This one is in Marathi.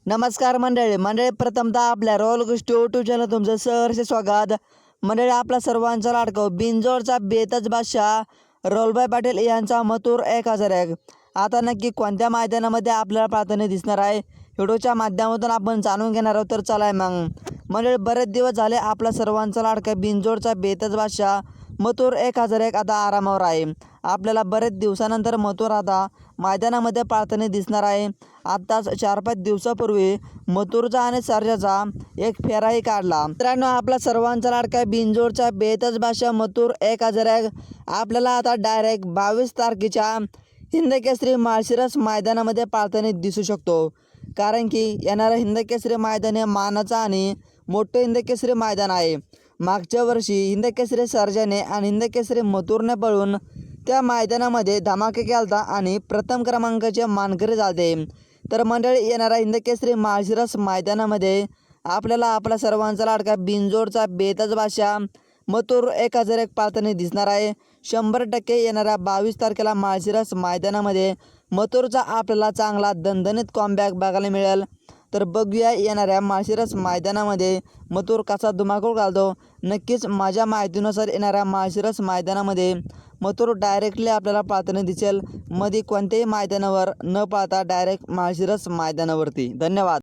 नमस्कार मंडळी प्रथमतः आपल्या रॉयल गोष्टी यूट्यूब चॅनल तुमचं सहर्ष स्वागत। मंडळी आपला सर्वांचा लाडका बिंजोडचा बेताज बादशाह राहुलभाई पाटील यांचा मथुर 1001 आता नक्की कोणत्या मैदानामध्ये आपल्याला पाहताना दिसणार आहे व्हिडिओच्या माध्यमातून आपण जाणून घेणार आहोत। तर चला मग मंडळी, बरेच दिवस झाले आपला सर्वांचा लाडका बिंजोडचा बेताज बादशाह मथुर 1001 आता आरामावर आहे। आपल्याला बरेच दिवसानंतर मथुर आता मैदानामध्ये पाळताना दिसणार आहे। आत्ताच 4-5 दिवसापूर्वी मथुरचा आणि सर्जाचा एक फेराही काढला। मित्रांनो, आपला सर्वांचा लाडका बिंजोडचा बेताज बादशाह मथुर 1001 आपल्याला आता डायरेक्ट 22 तारखेच्या हिंदकेसरी माळशिरस मैदानामध्ये पाळताना दिसू शकतो। कारण की येणारं हिंदकेसरी मैदान हे मानाचं आणि मोठं हिंदकेसरी मैदान आहे। मागच्या वर्षी हिंदकेसरी सर्जाने आणि हिंदकेसरी मथुरने पळून त्या मैदानामध्ये धमाके केलता आणि प्रथम क्रमांकाचे मानकरी झाले। तर मंडळी, येणारा हिंदकेसरी माळशिरस मैदानामध्ये आपल्याला आपला सर्वांचा लाडका बिंजोडचा बेताज बादशाह मथुर 1001 पाळताना दिसणार आहे। 100% येणाऱ्या 22 तारखेला माळशिरस मैदानामध्ये मथुरचा आपल्याला चांगला दणदणीत कॉमबॅक बघायला मिळेल। तर बघूया येणाऱ्या माळशिरस मैदानामध्ये मथुर कसा धुमाकूळ घालतो। नक्कीच माझ्या माहितीनुसार येणाऱ्या माळशिरस मैदानामध्ये मथुर डायरेक्टली आपल्याला पाळताना दिसेल, मध्ये कोणत्याही मैदानावर न पाळता डायरेक्ट माळशिरस मैदानावरती। धन्यवाद।